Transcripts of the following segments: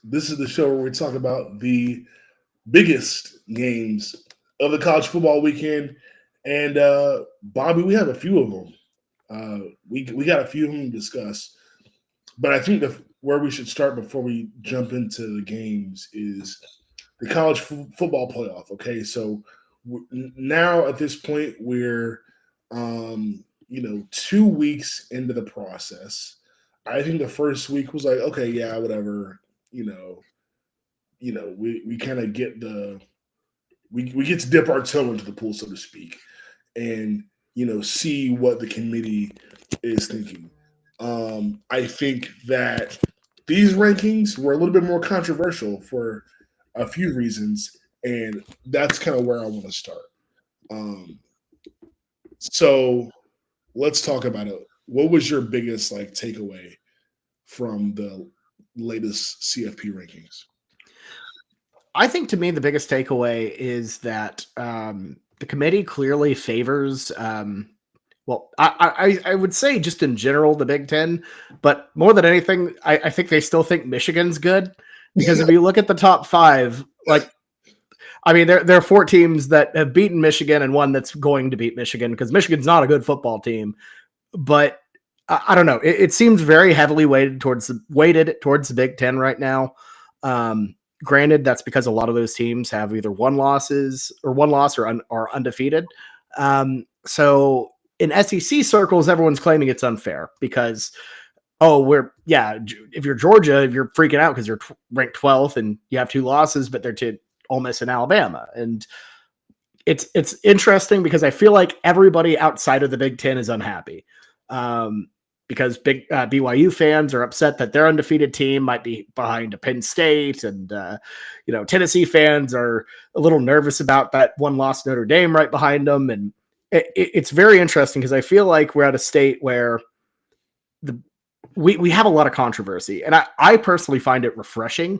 This is the show where we talk about the biggest games of the college football weekend. And Bobby, we have a few of them. We got a few of them to discuss. But I think where we should start before we jump into the games is the college football playoff. Okay, so now at this point we're 2 weeks into the process. I think the first week was like, okay, yeah, whatever. You know, we kind of get we get to dip our toe into the pool, so to speak, and see what the committee is thinking. I think that these rankings were a little bit more controversial for a few reasons, and that's kind of where I want to start. Um, so let's talk about it. What was your biggest takeaway from the latest CFP rankings? I think to me the biggest takeaway is that the committee clearly favors. I would say just in general the Big Ten, but more than anything, I think they still think Michigan's good because if you look at the top five, there are four teams that have beaten Michigan and one that's going to beat Michigan because Michigan's not a good football team, but I don't know. It seems very heavily weighted towards the Big Ten right now. Granted, that's because a lot of those teams have either one loss or are undefeated. So in SEC circles, everyone's claiming it's unfair because, if you're Georgia, you're freaking out because you're ranked 12th and you have two losses, but they're to Ole Miss and Alabama. And it's interesting because I feel like everybody outside of the Big Ten is unhappy. Because big BYU fans are upset that their undefeated team might be behind a Penn State, and Tennessee fans are a little nervous about that one loss Notre Dame right behind them, and it's very interesting because I feel like we're at a state where we have a lot of controversy, and I personally find it refreshing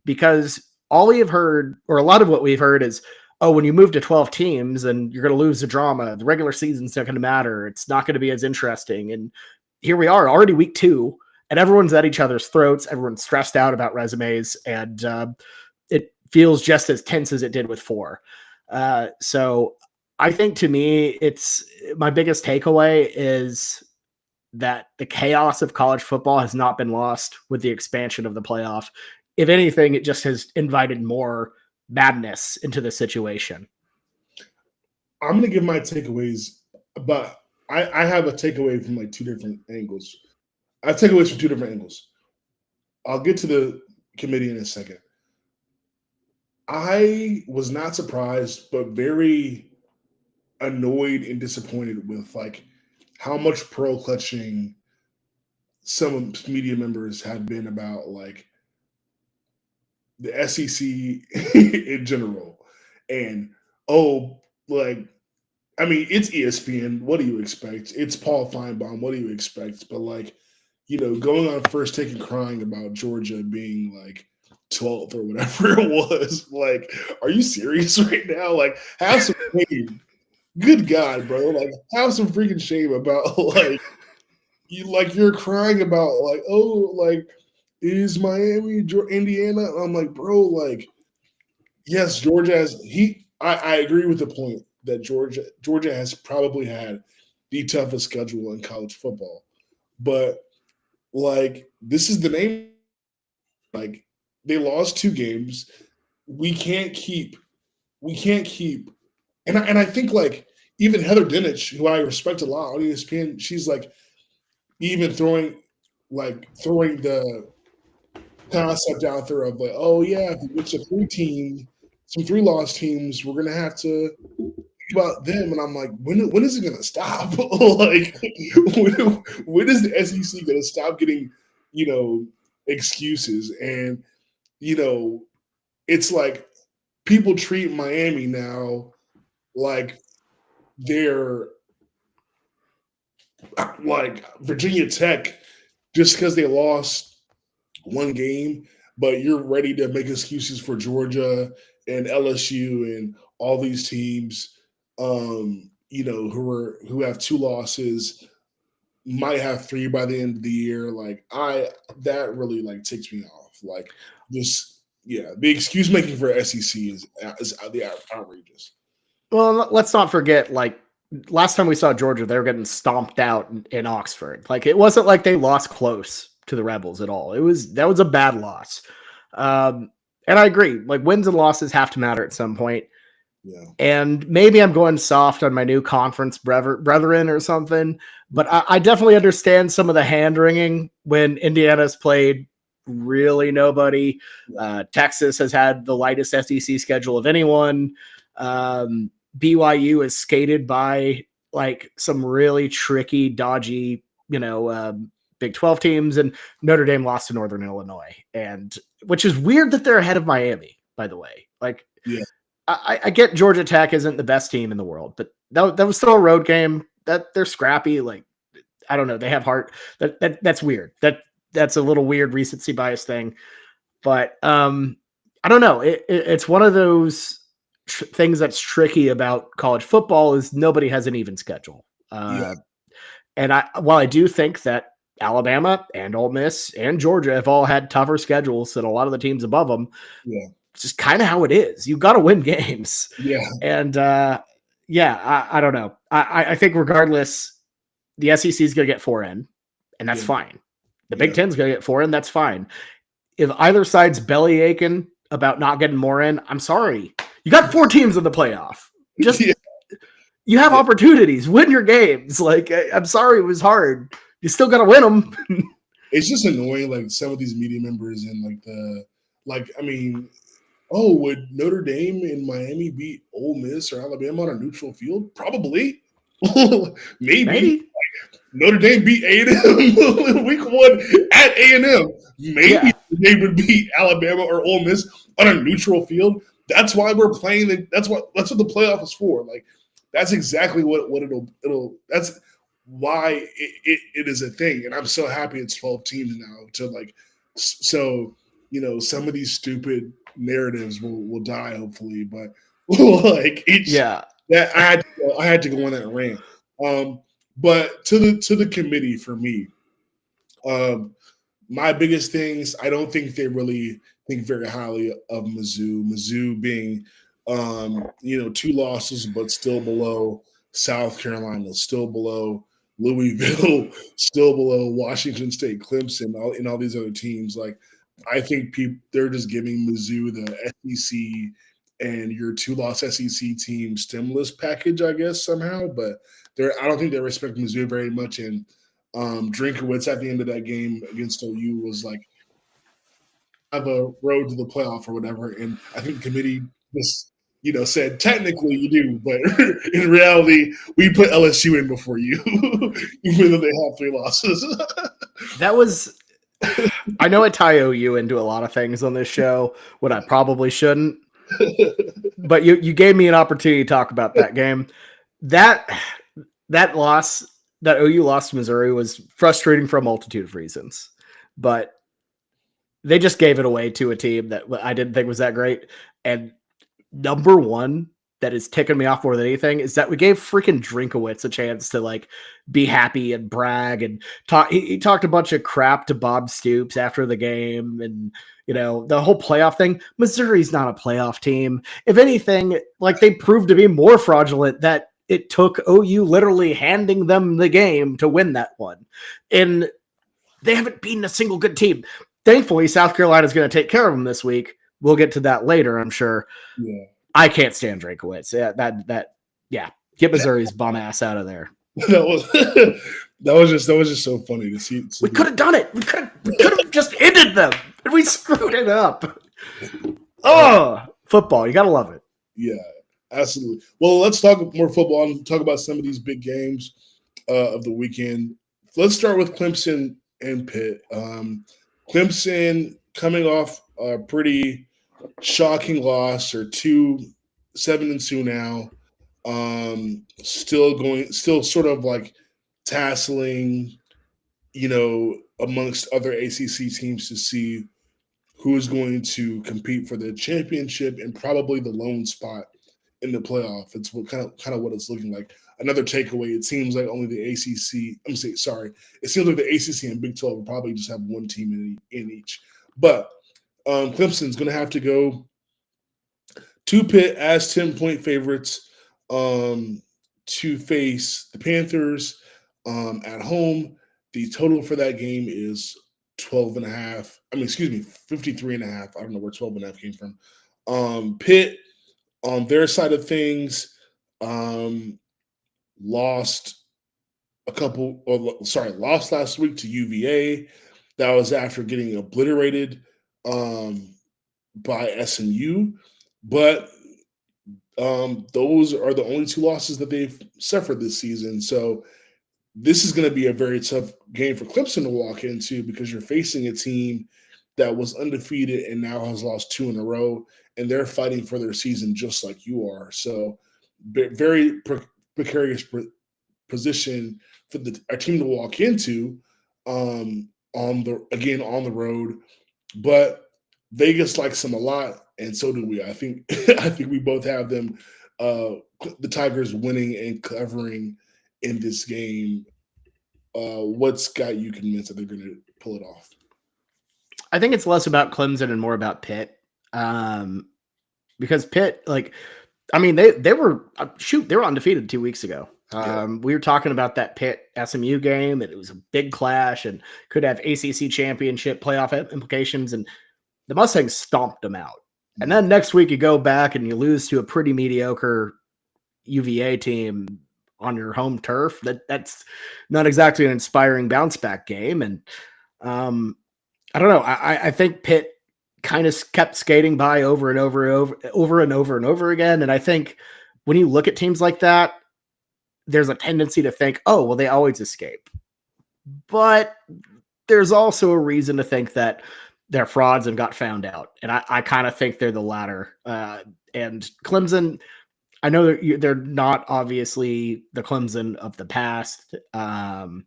because all we have heard, or a lot of what we've heard, is when you move to 12 teams and you're going to lose the drama, the regular season's not going to matter, it's not going to be as interesting, and here we are already week 2 and everyone's at each other's throats. Everyone's stressed out about resumes and it feels just as tense as it did with 4. So I think to me, it's my biggest takeaway is that the chaos of college football has not been lost with the expansion of the playoff. If anything, it just has invited more madness into the situation. I'm going to give my takeaways, but I have a takeaway from two different angles. I have takeaways from 2 different angles. I'll get to the committee in a second. I was not surprised, but very annoyed and disappointed with how much pearl clutching some media members had been about the SEC in general. And it's ESPN. What do you expect? It's Paul Feinbaum. What do you expect? But going on First Take and crying about Georgia being 12th or whatever it was. Are you serious right now? Have some shame. Good God, bro. Have some freaking shame about you're crying about is Miami, Indiana? I'm bro, yes, Georgia has I agree with the point that Georgia has probably had the toughest schedule in college football. But this is the name. They lost 2 games. We can't keep and I think even Heather Dinich, who I respect a lot on ESPN, she's even throwing the concept out there of oh yeah, if it's a 3-loss teams, we're gonna have to about them, and I'm when is it gonna stop? When is the SEC gonna stop getting, excuses? And it's people treat Miami now like they're Virginia Tech just because they lost 1 game, but you're ready to make excuses for Georgia and LSU and all these teams who have 2 losses, might have 3 by the end of the year. Like that really like ticks me off. Like just the excuse making for SEC is outrageous. Well, let's not forget, like, last time we saw Georgia, they were getting stomped out in Oxford. Like, it wasn't like they lost close to the Rebels at all. That was a bad loss. And I agree. Like, wins and losses have to matter at some point. Yeah. And maybe I'm going soft on my new conference brethren or something, but I definitely understand some of the hand wringing when Indiana's played really nobody. Texas has had the lightest SEC schedule of anyone. BYU is skated by like some really tricky, dodgy, Big 12 teams, and Notre Dame lost to Northern Illinois, and which is weird that they're ahead of Miami, by the way. Like, yeah. I get Georgia Tech isn't the best team in the world, but that was still a road game. That they're scrappy. Like, I don't know. They have heart. That's weird. That's a little weird recency bias thing. But I don't know. It's one of those things that's tricky about college football is nobody has an even schedule. And while I do think that Alabama and Ole Miss and Georgia have all had tougher schedules than a lot of the teams above them. Yeah. It's just kind of how it is. You've got to win games. Yeah. And I don't know. I think regardless, the SEC is going to get 4 in, and that's fine. The Big Ten is going to get 4 in. That's fine. If either side's belly aching about not getting more in, I'm sorry. You got 4 teams in the playoff. Just you have opportunities. Win your games. Like, I'm sorry it was hard. You still got to win them. It's just annoying, like some of these media members and would Notre Dame and Miami beat Ole Miss or Alabama on a neutral field? Probably. Maybe. Like, Notre Dame beat A&M week 1 at A&M. Maybe they would beat Alabama or Ole Miss on a neutral field. That's why we're playing. That's what the playoff is for. Like, that's exactly what it'll. That's why it is a thing. And I'm so happy it's 12 teams now. So some of these stupid narratives will die hopefully, but like that I had to go on that rant. But to the committee for me, my biggest things, I don't think they really think very highly of Mizzou. Mizzou being 2 losses, but still below South Carolina, still below Louisville, still below Washington State, Clemson, and all these other teams. Like, I think they're just giving Mizzou the SEC and your 2-loss SEC team stimulus package, I guess, somehow. But I don't think they respect Mizzou very much. And Drinkowitz at the end of that game against OU was like, have a road to the playoff or whatever. And I think the committee just, said technically you do, but in reality, we put LSU in before you, even though they have 3 losses. That was. I know I tie OU into a lot of things on this show when I probably shouldn't, but you gave me an opportunity to talk about that game. That loss, that OU loss to Missouri, was frustrating for a multitude of reasons, but they just gave it away to a team that I didn't think was that great. And number one that is ticking me off more than anything is that we gave freaking Drinkowitz a chance to like be happy and brag and talk. He talked a bunch of crap to Bob Stoops after the game, and the whole playoff thing. Missouri's not a playoff team. If anything, like, they proved to be more fraudulent that it took OU literally handing them the game to win that one. And they haven't beaten a single good team. Thankfully, South Carolina's going to take care of them this week. We'll get to that later, I'm sure. Yeah. I can't stand Drinkowitz. Get Missouri's bum ass out of there. that was just so funny to see. We could have done it. We could have just ended them, and we screwed it up. Oh, football! You gotta love it. Yeah, absolutely. Well, let's talk more football and talk about some of these big games of the weekend. Let's start with Clemson and Pitt. Clemson coming off a pretty shocking loss, or 7-2 now. Still sort of like tasseling, amongst other ACC teams to see who is going to compete for the championship and probably the lone spot in the playoff. It's kind of what it's looking like. another takeaway. It seems like only the ACC. Sorry. It seems like the ACC and Big 12 will probably just have one team in each. But Clemson's going to have to go to Pitt as 10-point favorites to face the Panthers at home. The total for that game is 12 and a half. 53 and a half. I don't know where 12 and a half came from. Pitt, on their side of things, lost last week to UVA. That was after getting obliterated by SMU. But those are the only two losses that they've suffered this season. So this is going to be a very tough game for Clemson to walk into because you're facing a team that was undefeated and now has lost 2 in a row, and they're fighting for their season just like you are. So very precarious position for our team to walk into on the road. But Vegas likes them a lot, and so do we. I think we both have them, the Tigers winning and covering in this game. What's got you convinced that they're going to pull it off? I think it's less about Clemson and more about Pitt. Because Pitt, they were undefeated 2 weeks ago. We were talking about that Pitt SMU game, and it was a big clash and could have ACC championship playoff implications, and the Mustangs stomped them out. And then next week you go back and you lose to a pretty mediocre UVA team on your home turf. That's not exactly an inspiring bounce back game. And I don't know. I think Pitt kind of kept skating by over and over again. And I think when you look at teams like that, there's a tendency to think, oh, well, they always escape. But there's also a reason to think that they're frauds and got found out. And I kind of think they're the latter. And Clemson, I know they're not obviously the Clemson of the past, but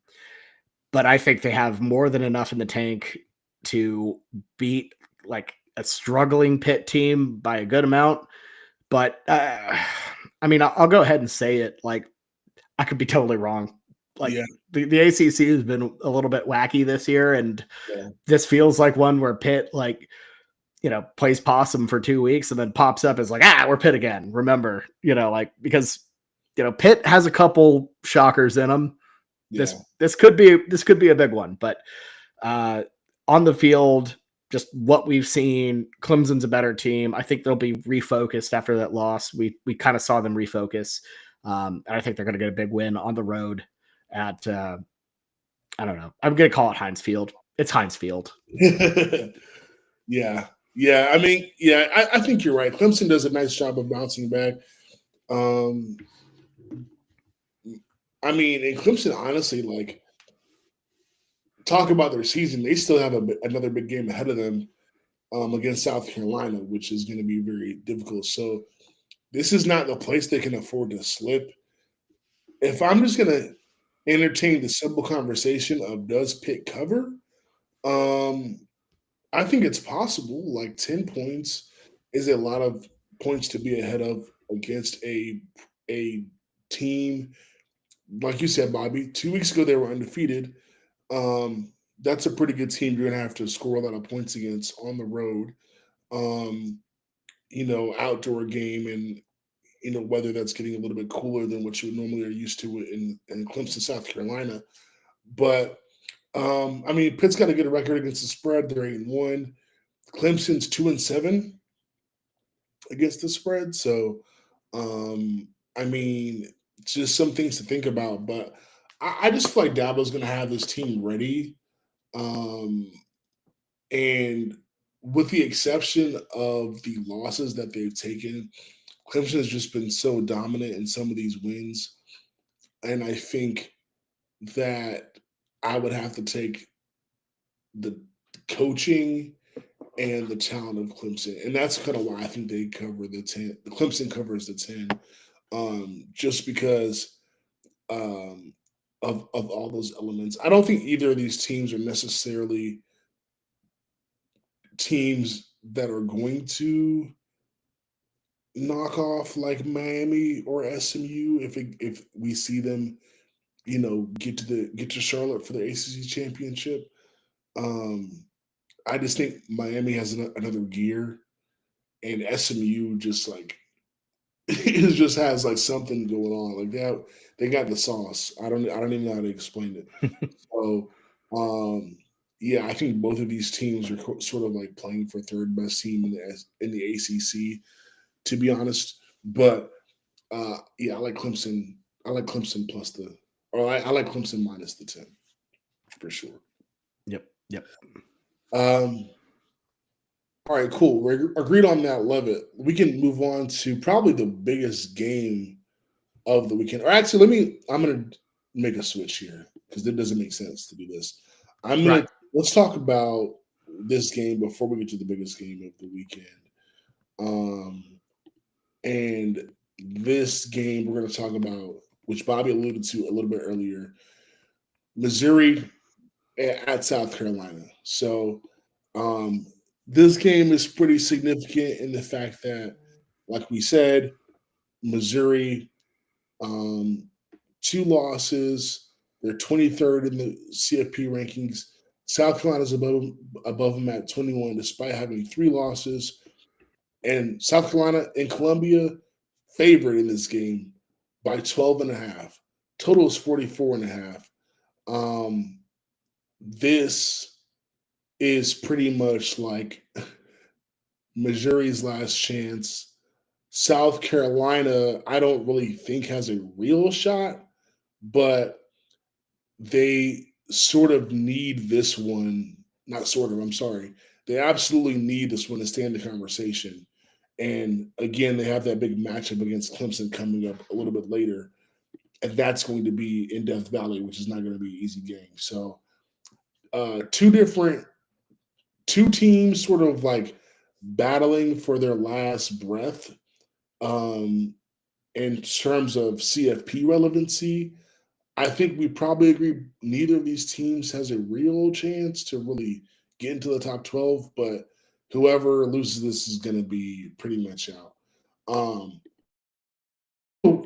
I think they have more than enough in the tank to beat like a struggling Pitt team by a good amount. But I'll go ahead and say it. Like, I could be totally wrong. The ACC has been a little bit wacky this year, and this feels like one where Pitt plays possum for 2 weeks and then pops up as like, we're Pitt again. Remember, because Pitt has a couple shockers in them. Yeah. This could be a big one, but on the field, just what we've seen, Clemson's a better team. I think they'll be refocused after that loss. We kind of saw them refocus. And I think they're going to get a big win on the road at, I don't know. I'm going to call it Heinz Field. It's Heinz Field. Yeah. I think you're right. Clemson does a nice job of bouncing back. And Clemson, honestly, talk about their season, they still have another big game ahead of them against South Carolina, which is going to be very difficult. So this is not the place they can afford to slip. If I'm just going to entertain the simple conversation of does Pitt cover, I think it's possible. 10 points is a lot of points to be ahead of against a team. Like you said, Bobby, 2 weeks ago they were undefeated. That's a pretty good team you're going to have to score a lot of points against on the road. Outdoor game and, weather that's getting a little bit cooler than what you normally are used to in Clemson, South Carolina. But, Pitt's got a good record against the spread. They're 8-1. Clemson's 2-7 against the spread. So, just some things to think about. But I just feel like Dabo's going to have this team ready. And with the exception of the losses that they've taken, Clemson has just been so dominant in some of these wins. And I think that I would have to take the coaching and the talent of Clemson. And that's kind of why I think they cover the 10. Clemson covers the 10, just because of all those elements. I don't think either of these teams are necessarily teams that are going to knockoff like Miami or SMU if we see them, get to Charlotte for the ACC championship. Um, I just think Miami has another gear, and SMU just like it just has like something going on. Like they got the sauce. I don't even know how to explain it. So, yeah, I think both of these teams are sort of like playing for third best team in the ACC, to be honest. But yeah, I like Clemson. I like Clemson I like Clemson minus the 10 for sure. Yep. Yep. Um, all right, cool. We're agreed on that. Love it. We can move on to probably the biggest game of the weekend. Or actually, I'm gonna make a switch here because it doesn't make sense to do this. Right. Let's talk about this game before we get to the biggest game of the weekend. And this game we're gonna talk about, which Bobby alluded to a little bit earlier, Missouri at South Carolina. So this game is pretty significant in the fact that, like we said, Missouri, um, 2 losses. They're 23rd in the CFP rankings. South Carolina's above them at 21, despite having 3 losses. And South Carolina and Columbia favored in this game by 12 and a half. Total is 44 and a half. This is pretty much like Missouri's last chance. South Carolina, I don't really think has a real shot, but they sort of need this one. Not sort of, I'm sorry. They absolutely need this one to stay in the conversation. And again, they have that big matchup against Clemson coming up a little bit later. And that's going to be in Death Valley, which is not going to be an easy game. So two teams sort of like battling for their last breath in terms of CFP relevancy. I think we probably agree neither of these teams has a real chance to really get into the top 12, but whoever loses this is going to be pretty much out. Um,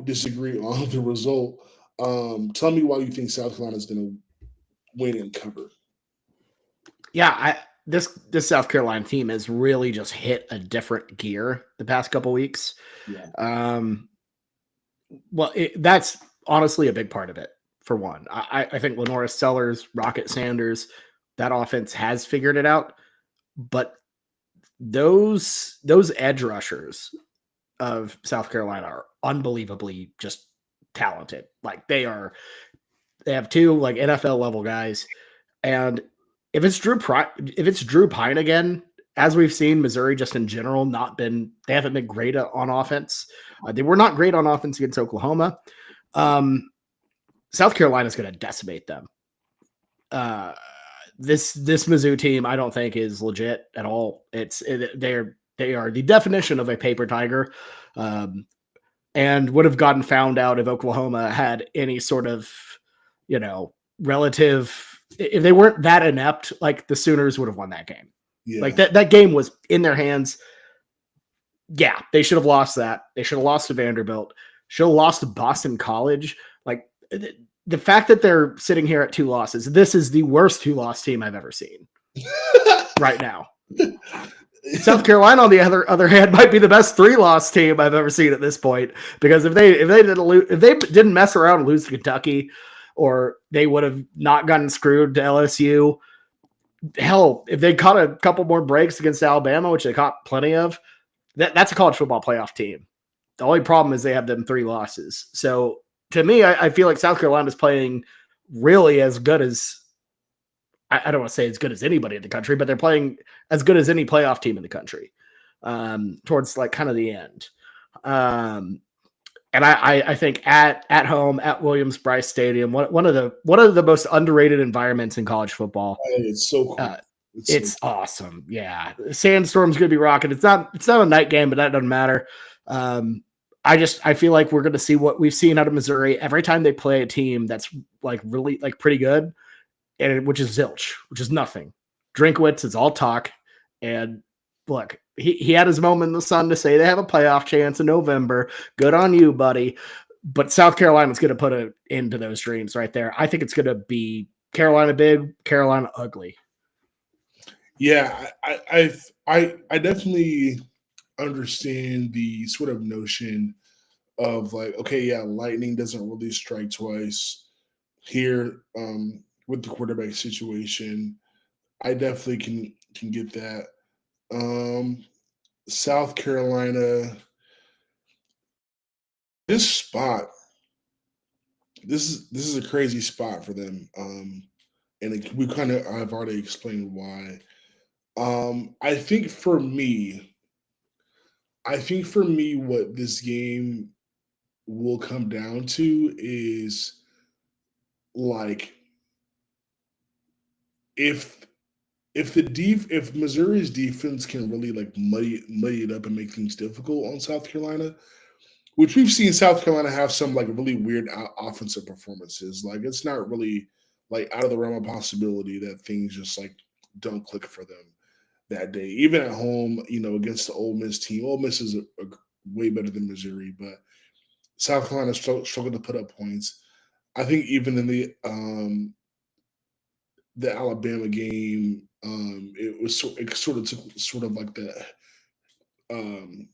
Disagree on the result. Tell me why you think South Carolina is going to win and cover. Yeah, this South Carolina team has really just hit a different gear the past couple weeks. Yeah. Well, that's honestly a big part of it. For one, I think LaNorris Sellers, Rocket Sanders, that offense has figured it out, but those edge rushers of South Carolina are unbelievably just talented. Like they have 2 like NFL level guys, and if it's Drew Pine again, as we've seen, Missouri just in general they haven't been great on offense. They were not great on offense against Oklahoma. South Carolina is going to decimate them. This Mizzou team, I don't think is legit at all. They are the definition of a paper tiger, and would have gotten found out if Oklahoma had any sort of, relative. If they weren't that inept, like the Sooners would have won that game. Yeah. Like that game was in their hands. Yeah, they should have lost that. They should have lost to Vanderbilt. Should have lost to Boston College. Like the fact that they're sitting here at 2 losses, this is the worst 2-loss team I've ever seen right now. South Carolina, on the other hand, might be the best 3-loss team I've ever seen at this point, because if they didn't mess around and lose to Kentucky, or they would have not gotten screwed to LSU. Hell, if they caught a couple more breaks against Alabama, which they caught plenty of, that's a college football playoff team. The only problem is they have them 3 losses. So to me, I feel like South Carolina is playing really as good as, I don't want to say as good as anybody in the country, but they're playing as good as any playoff team in the country towards like kind of the end. And I think at home at Williams-Brice Stadium, one of the most underrated environments in college football. It's so cool. It's awesome. Yeah, Sandstorm's gonna be rocking. It's not a night game, but that doesn't matter. I feel like we're gonna see what we've seen out of Missouri every time they play a team that's like really like pretty good, and which is zilch, which is nothing. Drinkwitz is all talk, and look, he had his moment in the sun to say they have a playoff chance in November. Good on you, buddy. But South Carolina's going to put an end to those dreams right there. I think it's going to be Carolina big, Carolina ugly. Yeah, I definitely understand the sort of notion of like, okay, yeah, lightning doesn't really strike twice here with the quarterback situation. I definitely can get that. South Carolina, this spot, this is a crazy spot for them. And we kind of I've already explained why. I think for me, what this game will come down to is like if if Missouri's defense can really like muddy it up and make things difficult on South Carolina, which we've seen South Carolina have some like really weird offensive performances. Like it's not really like out of the realm of possibility that things just like don't click for them that day. Even at home, against the Ole Miss team. Ole Miss is a way better than Missouri, but South Carolina struggled to put up points. I think even in the Alabama game, it sort of took sort of like the um,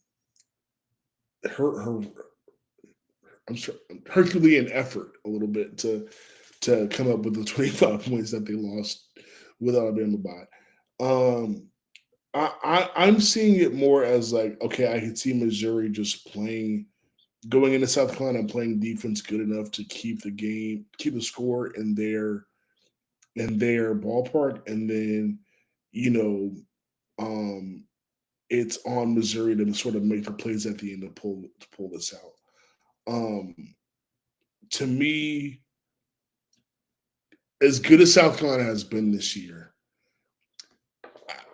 her I'm sure Herculean effort a little bit to come up with the 25 points that they lost with Alabama by. Um, I'm seeing it more as like, okay, I can see Missouri just going into South Carolina and playing defense good enough to keep the score in their ballpark, and then you know, um, it's on Missouri to sort of make the plays at the end to pull this out. Um, to me, as good as South Carolina has been this year,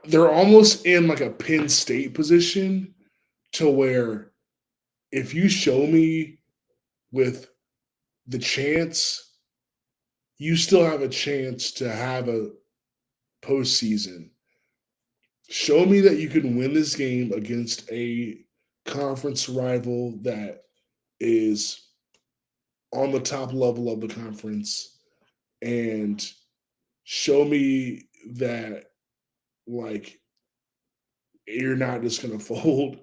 they're almost in like a Penn State position to where if you show me with the chance, you still have a chance to have a postseason. Show me that you can win this game against a conference rival that is on the top level of the conference, and show me that like you're not just going to fold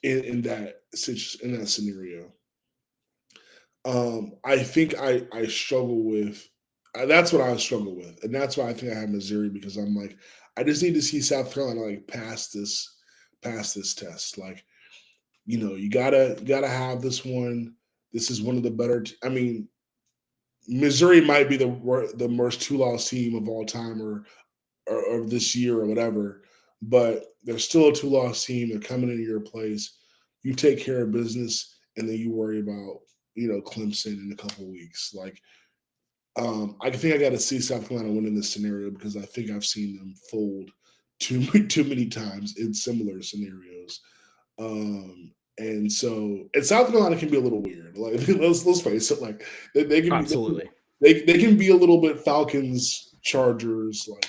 in that scenario. I think I struggle with that's what I struggle with, and that's why I think I have Missouri because I'm like I just need to see South Carolina like pass this test. Like you gotta have this one. This is one of the better. I mean, Missouri might be the worst two-loss team of all time or this year or whatever, but they're still a two-loss team. They're coming into your place. You take care of business, and then you worry about Clemson in a couple of weeks. Like, I think I got to see South Carolina win in this scenario because I think I've seen them fold too many times in similar scenarios. And South Carolina can be a little weird. Like let's face it, like they can Absolutely. they can be a little bit Falcons, Chargers, like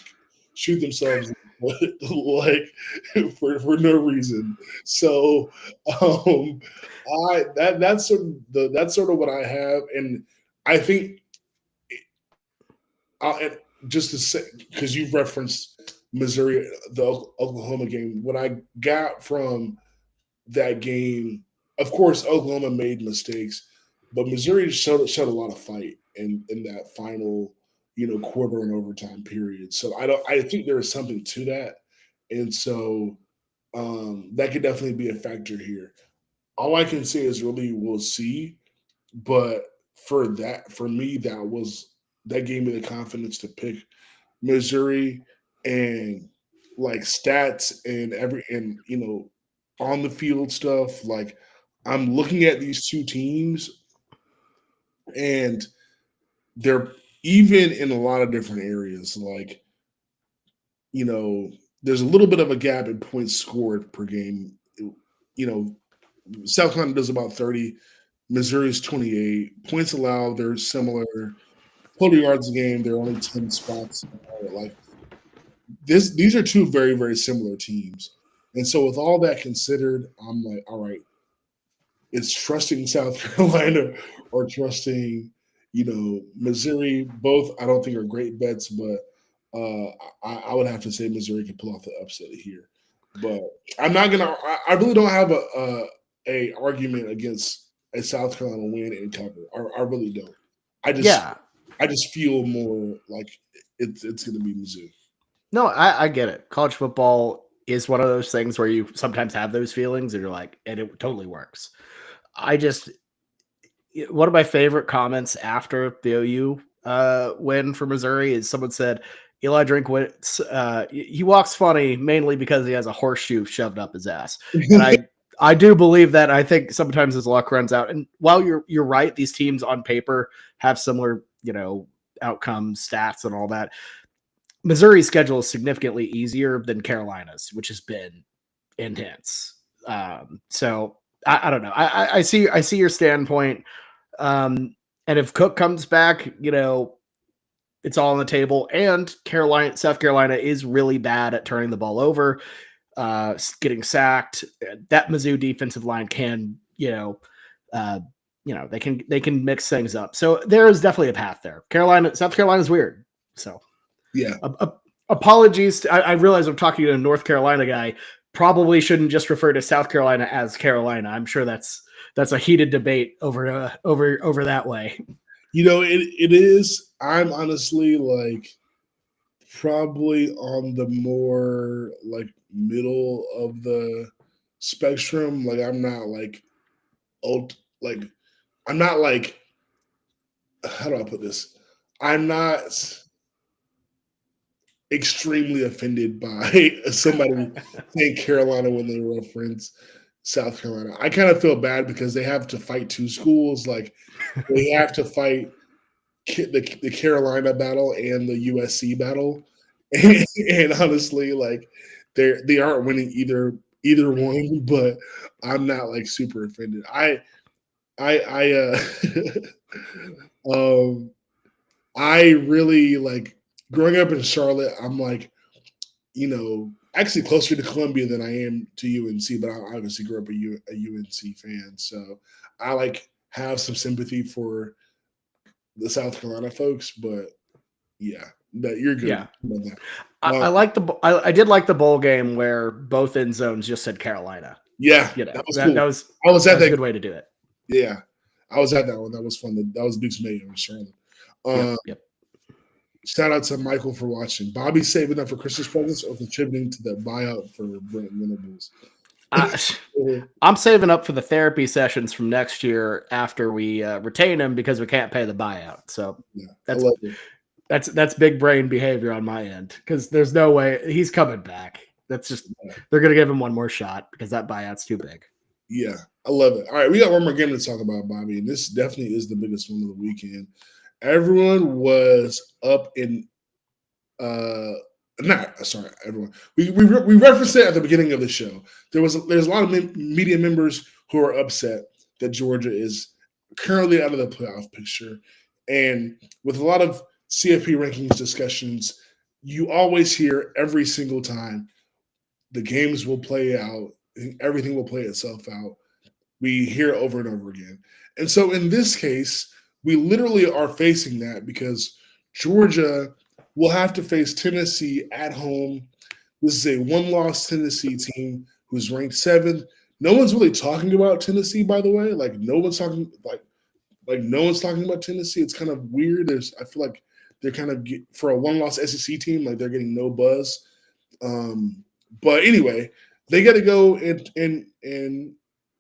shoot themselves like for no reason. So that's sort of what I have, and I think and just to say because you've referenced Missouri, the Oklahoma game. What I got from that game, of course, Oklahoma made mistakes, but Missouri showed a lot of fight in that final, quarter and overtime period. So I think there is something to that, and so that could definitely be a factor here. All I can say is really we'll see, but for me that gave me the confidence to pick Missouri and like stats and on the field stuff. Like I'm looking at these two teams and they're even in a lot of different areas. Like, there's a little bit of a gap in points scored per game. You know, South Carolina does about 30. Missouri's 28. Points allowed, they're similar. Total yards a game, they're only 10 spots. Like these are two very, very similar teams. And so with all that considered, I'm like, all right, it's trusting South Carolina or trusting, Missouri. Both I don't think are great bets, but I would have to say Missouri can pull off the upset here. But I'm not gonna. I really don't have a argument against a South Carolina win and cover. I really don't. I just Yeah. I just feel more like it's gonna be Mizzou. No, I get it. College football is one of those things where you sometimes have those feelings and you're like, and it totally works. I just one of my favorite comments after the OU win for Missouri is someone said Eli Drinkwitz he walks funny mainly because he has a horseshoe shoved up his ass, and I do believe that. I think sometimes his luck runs out. And while you're right, these teams on paper have similar outcomes, stats, and all that. Missouri's schedule is significantly easier than Carolina's, which has been intense. So I don't know. I see your standpoint. And if Cook comes back, it's all on the table. And South Carolina is really bad at turning the ball over, getting sacked. That Mizzou defensive line can, they can mix things up. So there is definitely a path there. South Carolina is weird. So yeah. Apologies. I realize I'm talking to a North Carolina guy. Probably shouldn't just refer to South Carolina as Carolina. I'm sure that's a heated debate over that way. It is. I'm honestly like probably on the more like middle of the spectrum. Like I'm not like I'm not like, how do I put this? I'm not extremely offended by somebody saying Carolina when they reference South Carolina. I kind of feel bad because they have to fight two schools. Like they have to fight the Carolina battle and the USC battle, and honestly, like they aren't winning either one. But I'm not like super offended. I really like growing up in Charlotte. I'm like, actually closer to Columbia than I am to UNC, but I obviously grew up a UNC fan, so I like have some sympathy for the South Carolina folks. But yeah, you're good. Yeah, I did like the bowl game where both end zones just said Carolina. Yeah, that was cool. I was at that. A good way to do it. Yeah, I was at that one. That was fun. That was Duke's Mayo in Charlotte. Yep. Shout out to Michael for watching. Bobby saving up for Christmas presents or contributing to the buyout for Brent Venables. I'm saving up for the therapy sessions from next year after we retain him because we can't pay the buyout. So yeah, that's big brain behavior on my end because there's no way he's coming back. That's just they're gonna give him one more shot because that buyout's too big. Yeah, I love it. All right, we got one more game to talk about, Bobby, and this definitely is the biggest one of the weekend. Everyone was up in everyone. We referenced it at the beginning of the show. There's a lot of media members who are upset that Georgia is currently out of the playoff picture. And with a lot of CFP rankings discussions, you always hear every single time the games will play out, everything will play itself out. We hear it over and over again. And so in this case, we literally are facing that because Georgia will have to face Tennessee at home. This is a one-loss Tennessee team who's ranked 7th. No one's really talking about Tennessee, by the way. Like no one's talking about Tennessee. It's kind of weird. I feel like they're kind of for a one-loss SEC team, like they're getting no buzz. But anyway, they got to go and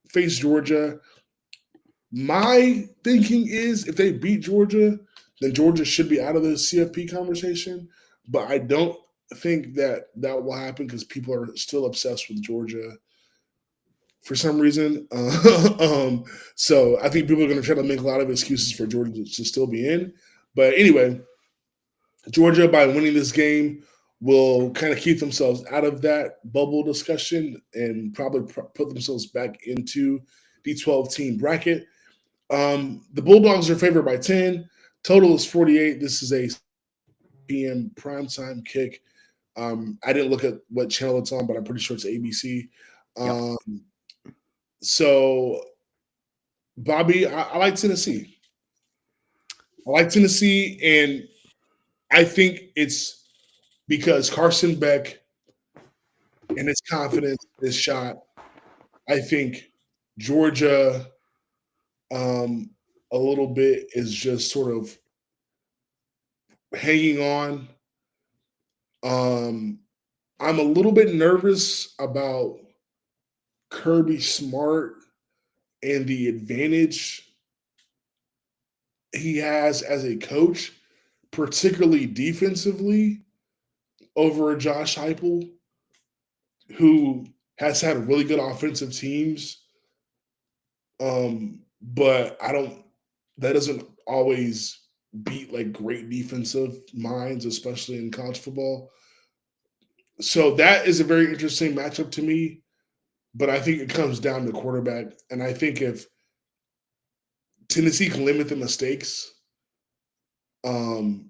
face Georgia. My thinking is if they beat Georgia, then Georgia should be out of the CFP conversation. But I don't think that will happen because people are still obsessed with Georgia for some reason. So I think people are going to try to make a lot of excuses for Georgia to still be in. But anyway, Georgia, by winning this game, will kind of keep themselves out of that bubble discussion and probably put themselves back into the 12-team bracket. The Bulldogs are favored by 10. Total is 48. This is a PM primetime kick. I didn't look at what channel it's on, but I'm pretty sure it's ABC. Yep. So, Bobby, I like Tennessee. I like Tennessee, and I think it's because Carson Beck and his confidence, his shot. I think Georgia, a little bit is just sort of hanging on. I'm a little bit nervous about Kirby Smart and the advantage he has as a coach, particularly defensively, over Josh Heupel, who has had really good offensive teams. But that doesn't always beat like great defensive minds, especially in college football. So that is a very interesting matchup to me. But I think it comes down to quarterback. And I think if Tennessee can limit the mistakes, you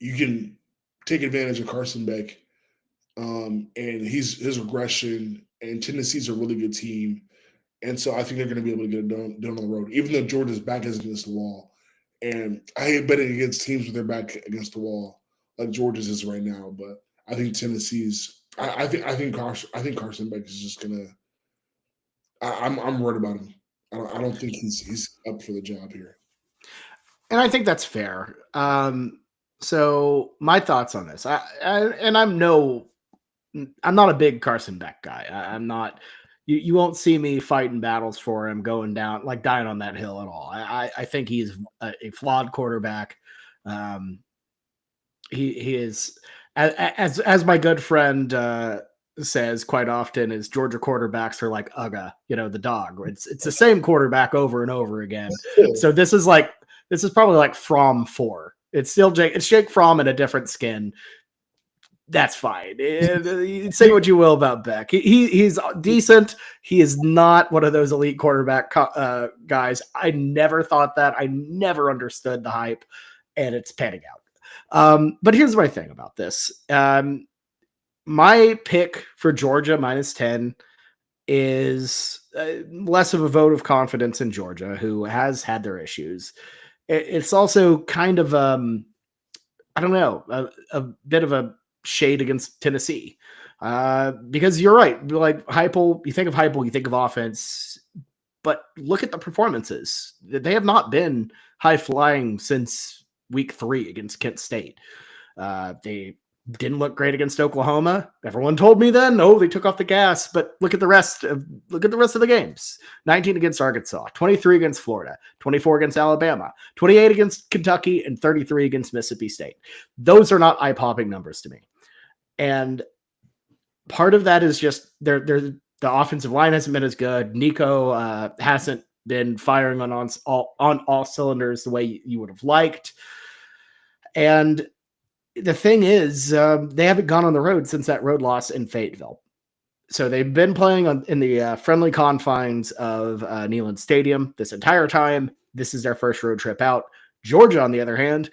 can take advantage of Carson Beck and his regression. And Tennessee's a really good team. And so I think they're going to be able to get it done on the road, even though Georgia's back is against the wall. And I hate betting against teams with their back against the wall, like Georgia's is right now. But I think Tennessee's. I think Carson Beck is just gonna. I'm worried about him. I don't think he's up for the job here. And I think that's fair. So my thoughts on this, I'm not a big Carson Beck guy. I'm not. You won't see me fighting battles for him, going down like dying on that hill at all. I think he's a flawed quarterback. He is as my good friend says quite often is Georgia quarterbacks are like Uga, the dog. It's the same quarterback over and over again. So this is probably like Fromm 4. It's Jake Fromm in a different skin. That's fine. Say what you will about Beck. He's decent. He is not one of those elite quarterback guys. I never thought that. I never understood the hype, and it's panning out. But here's my thing about this. My pick for Georgia -10 is less of a vote of confidence in Georgia, who has had their issues. It's also kind of, I don't know, a bit of a shade against Tennessee. Because you're right. Like Heupel, you think of Heupel, you think of offense, but look at the performances. They have not been high flying since week 3 against Kent State. They didn't look great against Oklahoma. Everyone told me then, they took off the gas, but look at the rest of the games. 19 against Arkansas, 23 against Florida, 24 against Alabama, 28 against Kentucky, and 33 against Mississippi State. Those are not eye-popping numbers to me. And part of that is just the offensive line hasn't been as good. Nico hasn't been firing on all cylinders the way you would have liked. And the thing is, they haven't gone on the road since that road loss in Fayetteville. So they've been playing in the friendly confines of Neyland Stadium this entire time. This is their first road trip out. Georgia, on the other hand,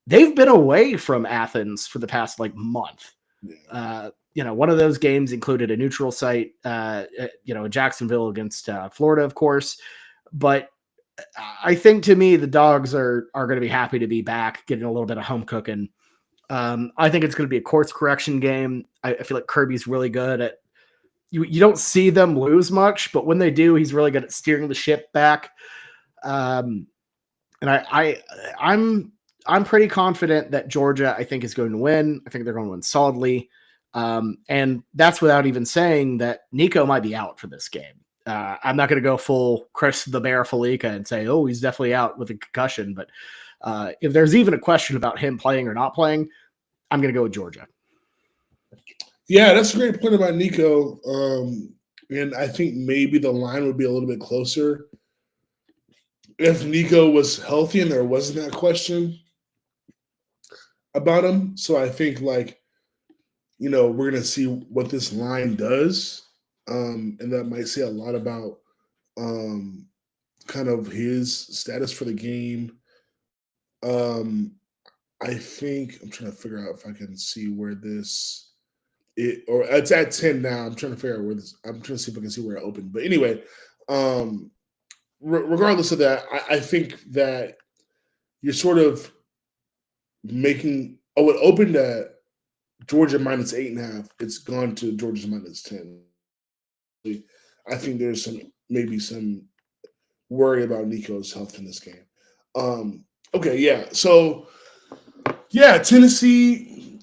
they've been away from Athens for the past month. One of those games included a neutral site, Jacksonville against Florida, of course. But I think to me, the Dogs are going to be happy to be back, getting a little bit of home cooking. I think it's going to be a course correction game. I feel like Kirby's really good at you don't see them lose much, but when they do, he's really good at steering the ship back. And I'm pretty confident that Georgia, I think, is going to win. I think they're going to win solidly. And that's without even saying that Nico might be out for this game. I'm not going to go full Chris the Bear Felica and say, he's definitely out with a concussion. But if there's even a question about him playing or not playing, I'm going to go with Georgia. Yeah, that's a great point about Nico. And I think maybe the line would be a little bit closer if Nico was healthy and there wasn't that question about him. So I think we're going to see what this line does. And that might say a lot about kind of his status for the game. I think I'm trying to figure out if I can see where this or it's at 10 now. I'm trying to figure out where this. I'm trying to see if I can see where it opened. But anyway, um, regardless of that, I think that you're sort of making. Oh, it opened at Georgia minus 8.5. It's gone to Georgia's minus 10. I think there's maybe some worry about Nico's health in this game. Okay, yeah. So yeah, Tennessee.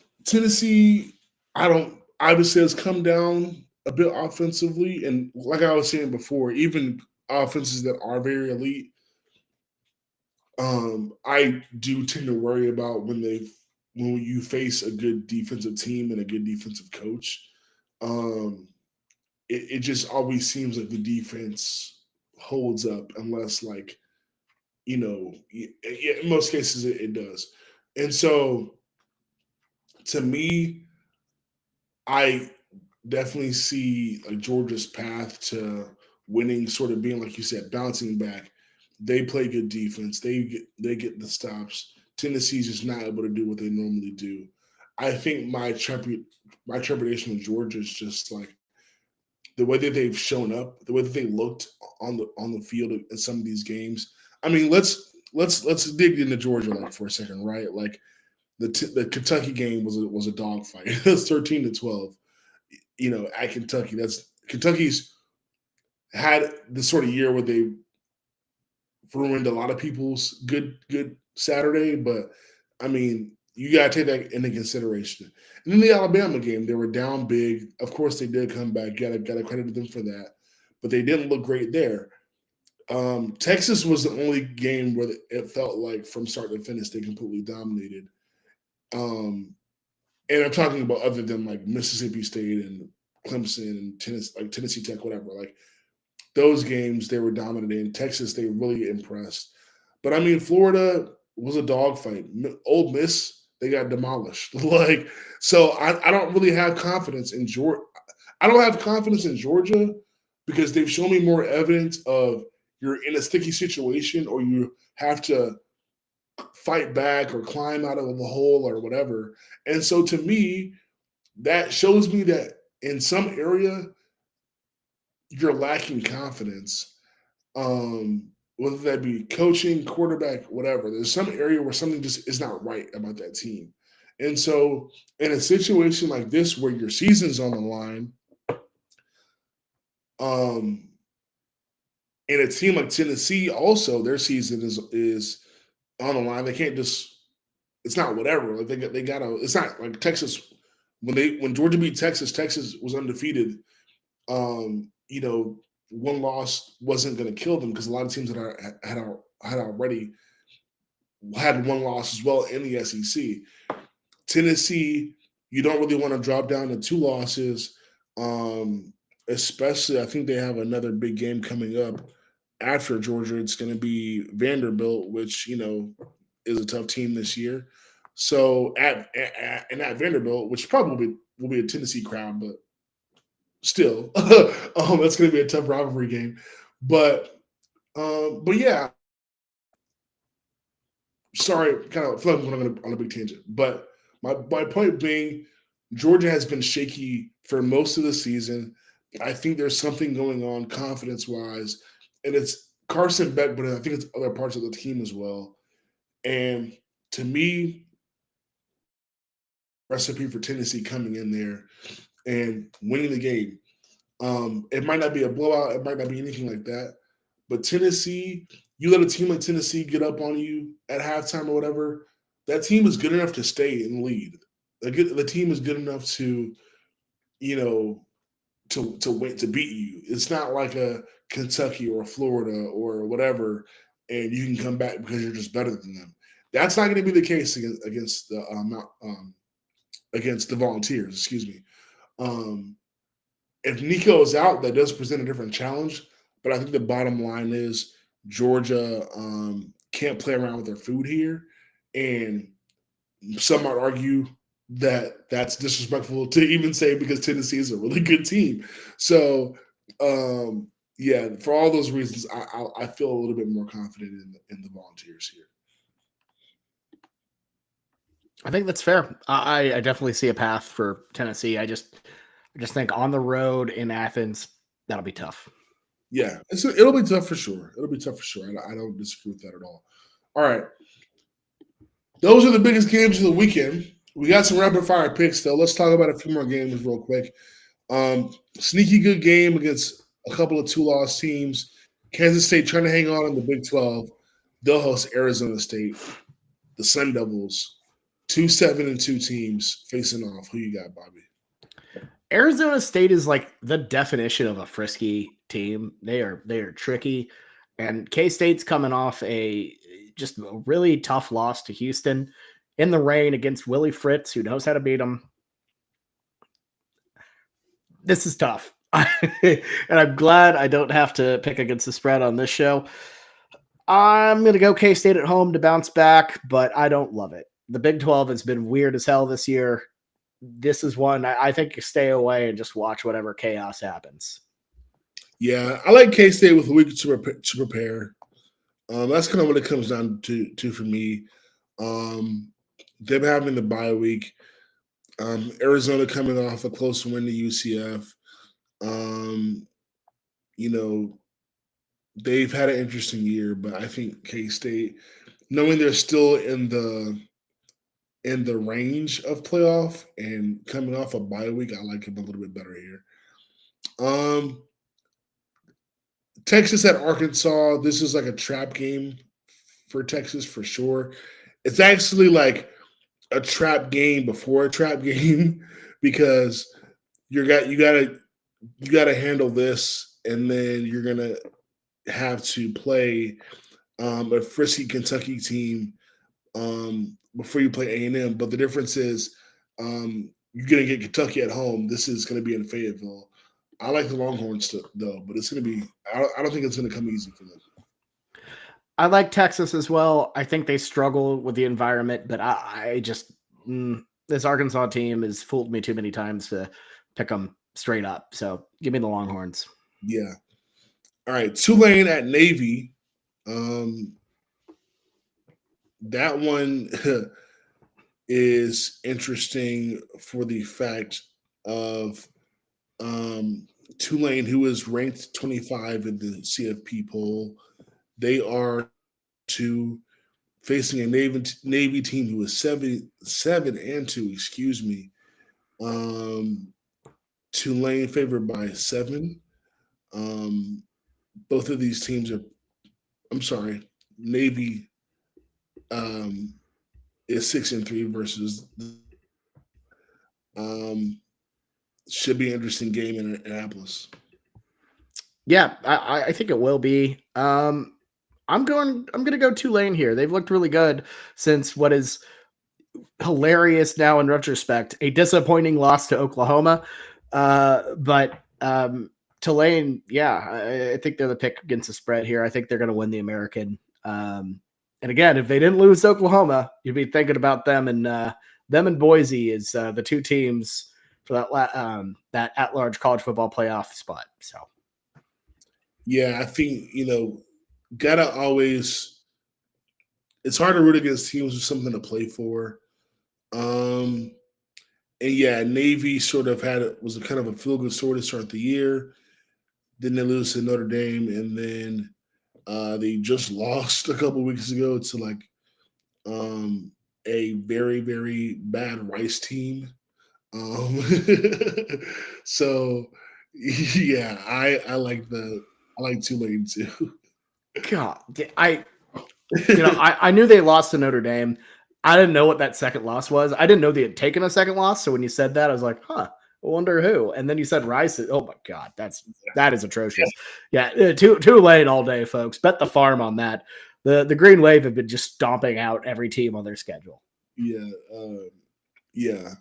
I don't obviously has come down a bit offensively, and like I was saying before, even offenses that are very elite, I do tend to worry about when you face a good defensive team and a good defensive coach. Um, it just always seems like the defense holds up unless like in most cases it does. And so to me, I definitely see like Georgia's path to winning sort of being like you said, bouncing back. They play good defense. They get the stops. Tennessee's just not able to do what they normally do. I think my trepidation with Georgia is just like the way that they've shown up, the way that they looked on the field in some of these games. I mean, let's dig into Georgia like for a second, right? Like the Kentucky game was a dogfight. It was 13-12. At Kentucky, that's Kentucky's had this sort of year where they ruined a lot of people's good Saturday, but I mean, you got to take that into consideration. And then the Alabama game, they were down big. Of course, they did come back. Got to credit them for that, but they didn't look great there. Texas was the only game where it felt like from start to finish they completely dominated. Um, and I'm talking about other than like Mississippi State and Clemson and Tennessee Tech, whatever. Like those games, they were dominating. Texas, they really impressed. But I mean, Florida was a dogfight. Old Miss, they got demolished. Like, so I don't really have confidence in Georgia. I don't have confidence in Georgia because they've shown me more evidence of you're in a sticky situation or you have to fight back or climb out of the hole or whatever. And so to me, that shows me that in some area you're lacking confidence. Whether that be coaching, quarterback, whatever. There's some area where something just is not right about that team. And so in a situation like this where your season's on the line, um, and a team like Tennessee also their season is on the line. They can't just it's not whatever. Like they gotta it's not like Texas when Georgia beat Texas, Texas was undefeated. One loss wasn't going to kill them because a lot of teams had already had one loss as well in the SEC. Tennessee, you don't really want to drop down to two losses, especially I think they have another big game coming up after Georgia. It's going to be Vanderbilt, which is a tough team this year. So at Vanderbilt, which probably will be a Tennessee crowd, but still, that's going to be a tough rivalry game. But yeah, sorry, kind of feel like I'm going on a big tangent. But my point being, Georgia has been shaky for most of the season. I think there's something going on confidence wise, and it's Carson Beck, but I think it's other parts of the team as well. And to me, recipe for Tennessee coming in there and winning the game. It might not be a blowout. It might not be anything like that. But Tennessee, you let a team like Tennessee get up on you at halftime or whatever, that team is good enough to stay in the lead. The team is good enough to, you know, to win to beat you. It's not like a Kentucky or Florida or whatever, and you can come back because you're just better than them. That's not going to be the case against the Volunteers. Excuse me. Um, if Nico is out, that does present a different challenge. But I think the bottom line is Georgia can't play around with their food here, and some might argue that that's disrespectful to even say because Tennessee is a really good team. So yeah, for all those reasons, I feel a little bit more confident in the Volunteers here. I think that's fair. I definitely see a path for Tennessee. I just think on the road in Athens, that'll be tough. Yeah, it'll be tough for sure. It'll be tough for sure. I don't disagree with that at all. All right, those are the biggest games of the weekend. We got some rapid fire picks though. Let's talk about a few more games real quick. Sneaky good game against a couple of two-loss teams. Kansas State trying to hang on in the Big 12. They'll host Arizona State. The Sun Devils, 2-7-2 teams facing off. Who you got, Bobby? Arizona State is like the definition of a frisky team. They are tricky, and K State's coming off just a really tough loss to Houston in the rain against Willie Fritz, who knows how to beat them. This is tough, and I'm glad I don't have to pick against the spread on this show. I'm gonna go K State at home to bounce back, but I don't love it. The Big 12 has been weird as hell this year. This is one I think you stay away and just watch whatever chaos happens. Yeah, I like K State with a week to prepare. That's kind of what it comes down to for me. Them having the bye week, Arizona coming off a close win to UCF. Um, you know, they've had an interesting year, but I think K State, knowing they're still in the range of playoff and coming off a bye week, I like him a little bit better here. Um, Texas at Arkansas. This is like a trap game for Texas for sure. It's actually like a trap game before a trap game because you gotta handle this, and then you're gonna have to play a frisky Kentucky team before you play A&M. But the difference is you're going to get Kentucky at home. This is going to be in Fayetteville. I like the Longhorns though, but it's going to be. I don't think it's going to come easy for them. I like Texas as well. I think they struggle with the environment, but I just this Arkansas team has fooled me too many times to pick them straight up. So give me the Longhorns. Yeah. All right. Tulane at Navy. That one is interesting for the fact of Tulane, who is ranked 25 in the CFP poll. They are facing a Navy team who is 7-2. Excuse me. Tulane favored by 7. Both of these teams are. I'm sorry, Navy is 6-3 versus. Should be an interesting game in Annapolis. Yeah, I think it will be. I'm going to go Tulane here. They've looked really good since what is hilarious now in retrospect, a disappointing loss to Oklahoma. But Tulane, yeah, I think they're the pick against the spread here. I think they're going to win the American. And again, if they didn't lose to Oklahoma, you'd be thinking about them and Boise is the two teams for that at-large college football playoff spot. So, yeah, I think gotta always. It's hard to root against teams with something to play for. And yeah, Navy sort of was a kind of a feel-good story to start the year. Then they lose to Notre Dame, and then they just lost a couple weeks ago to like a very, very bad Rice team. So yeah, I like Tulane too. God, I knew they lost to Notre Dame. I didn't know what that second loss was. I didn't know they had taken a second loss. So when you said that, I was like, huh, I wonder who. And then you said Rice. Oh my God, that is atrocious. Yeah, Tulane all day, folks. Bet the farm on that. The Green Wave have been just stomping out every team on their schedule. Yeah, yeah.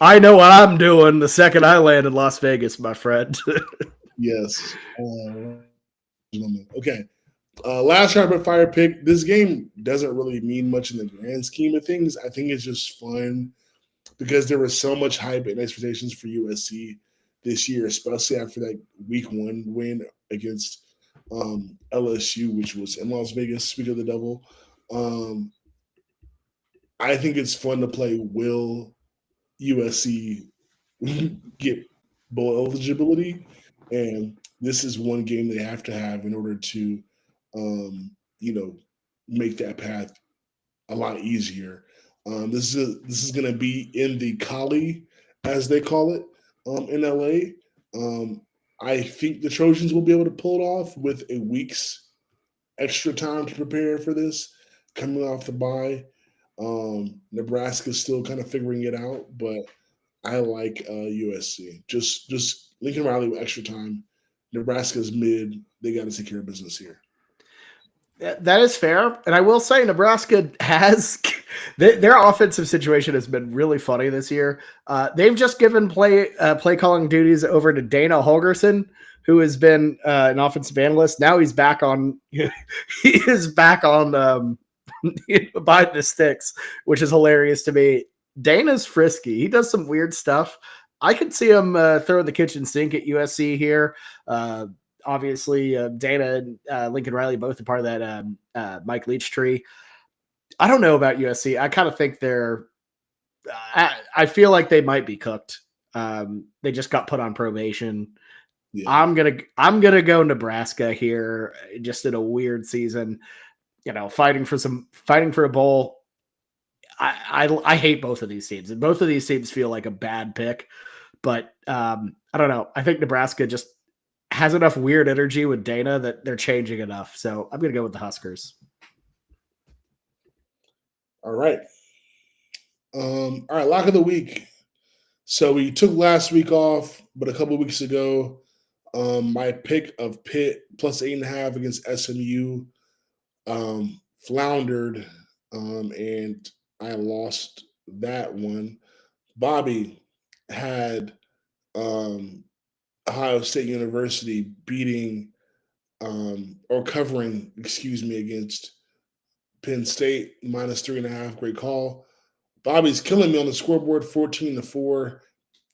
I know what I'm doing the second I land in Las Vegas, my friend. Yes. Okay. Last rapid fire pick. This game doesn't really mean much in the grand scheme of things. I think it's just fun because there was so much hype and expectations for USC this year, especially after that week 1 win against LSU, which was in Las Vegas. Speak of the devil. I think it's fun to play. Will USC get bowl eligibility? And this is one game they have to have in order to, you know, make that path a lot easier. This is going to be in the Collie, as they call it, in LA. I think the Trojans will be able to pull it off with a week's extra time to prepare for this, coming off the bye. Nebraska's still kind of figuring it out, but I like USC. Just Lincoln Riley with extra time. Nebraska's mid. They got to take care of business here. That is fair. And I will say Nebraska has their offensive situation has been really funny this year. They've just given play calling duties over to Dana Holgerson, who has been an offensive analyst. Now he's back on he is back on behind the sticks, which is hilarious to me. Dana's frisky. He does some weird stuff. I could see him throwing the kitchen sink at USC here. Obviously, Dana and Lincoln Riley both are part of that Mike Leach tree. I don't know about USC. I kind of think they're I feel like they might be cooked. They just got put on probation. Yeah. I'm gonna go Nebraska here, just in a weird season. You know, fighting for a bowl. I hate both of these teams, and both of these teams feel like a bad pick. But I don't know. I think Nebraska just has enough weird energy with Dana that they're changing enough. So I'm going to go with the Huskers. All right. All right. Lock of the week. So we took last week off, but a couple of weeks ago, my pick of Pitt plus 8.5 against SMU floundered, and I lost that one. Bobby had Ohio State University beating or covering, against Penn State minus 3.5. Great call. Bobby's killing me on the scoreboard, 14-4.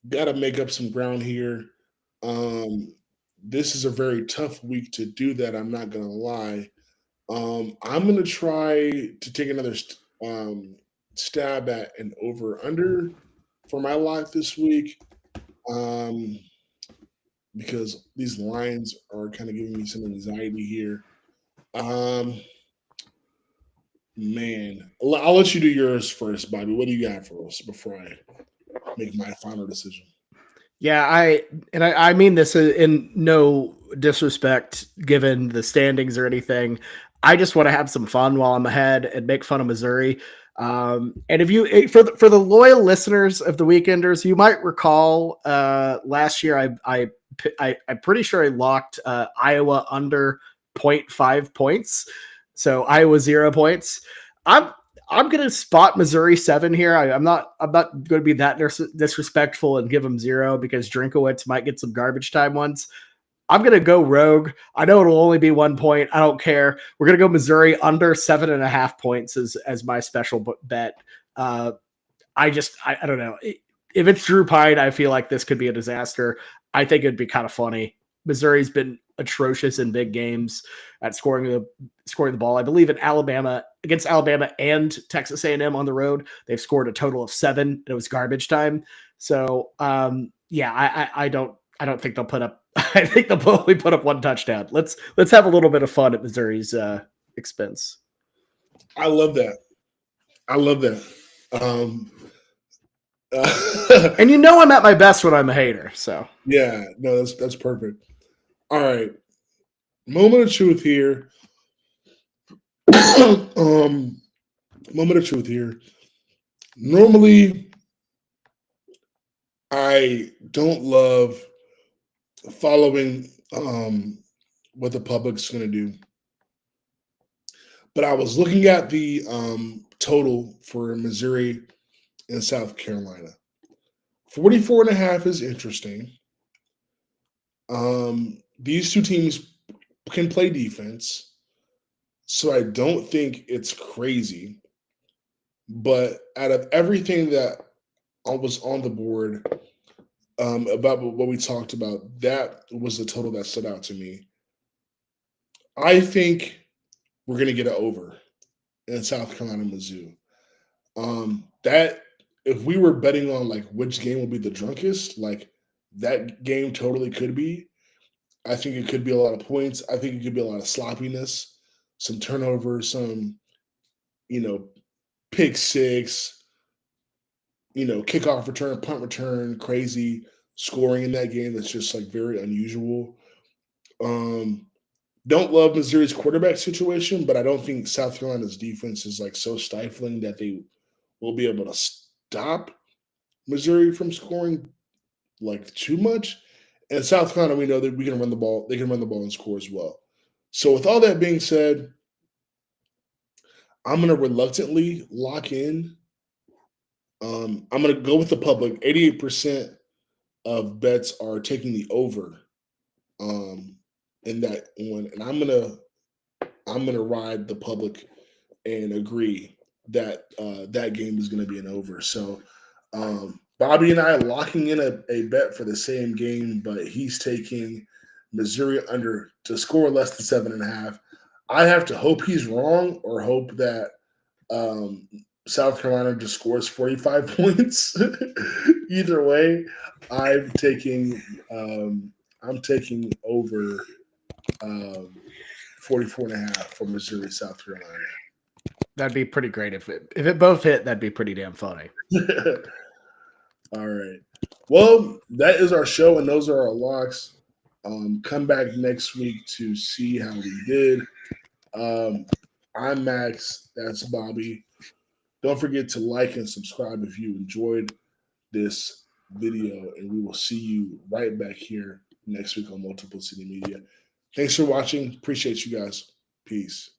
Got to make up some ground here. This is a very tough week to do that. I'm not going to lie. I'm going to try to take another stab at an over-under for my lock this week. Because these lines are kind of giving me some anxiety here. Man, I'll let you do yours first, Bobby. What do you got for us before I make my final decision? Yeah, I mean this in no disrespect, given the standings or anything. I just want to have some fun while I'm ahead and make fun of Missouri. And if you for the loyal listeners of the Weekenders, you might recall last year I'm pretty sure I locked Iowa under 0.5 points. So Iowa 0 points. I'm going to spot Missouri 7 here. I'm not going to be that disrespectful and give them 0 because Drinkowitz might get some garbage time ones. I'm going to go rogue. I know it'll only be 1 point. I don't care. We're going to go Missouri under 7.5 points as my special bet. I don't know. If it's Drew Pine, I feel like this could be a disaster. I think it'd be kind of funny. Missouri's been atrocious in big games at scoring the ball. I believe against Alabama and Texas A&M on the road, they've scored a total of 7. And it was garbage time. So I don't think they'll put up. I think they'll only put up 1 touchdown. Let's have a little bit of fun at Missouri's expense. I love that. And you know I'm at my best when I'm a hater. So yeah, no, that's perfect. All right, moment of truth here. Moment of truth here. Normally, I don't love following what the public's going to do, but I was looking at the total for Missouri and South Carolina. 44.5 is interesting. These two teams can play defense, so I don't think it's crazy. But out of everything that was on the board about what we talked about, that was the total that stood out to me. I think we're going to get an over. and South Carolina Mizzou. That if we were betting on like which game will be the drunkest, like that game totally could be. I think it could be a lot of points. I think it could be a lot of sloppiness, some turnovers, some you know pick six, kickoff return, punt return, crazy scoring in that game that's just like very unusual. Um, don't love Missouri's quarterback situation, but I don't think South Carolina's defense is like so stifling that they will be able to stop Missouri from scoring like too much. And South Carolina, we know that we can run the ball. They can run the ball and score as well. So with all that being said, I'm going to reluctantly lock in. I'm going to go with the public. 88% of bets are taking the over um, in that one, and I'm gonna ride the public and agree that that game is going to be an over. So Bobby and I are locking in a bet for the same game, but he's taking Missouri under to score less than 7.5. I have to hope he's wrong or hope that um, South Carolina just scores 45 points. Either way, I'm taking I'm taking over um, 44 and a half for Missouri, South Carolina. That'd be pretty great if it both hit. That'd be pretty damn funny. All right. Well, that is our show, and those are our locks. Come back next week to see how we did. I'm Max. That's Bobby. Don't forget to like and subscribe if you enjoyed this video, and we will see you right back here next week on Multiplicity Media. Thanks for watching. Appreciate you guys. Peace.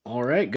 All right.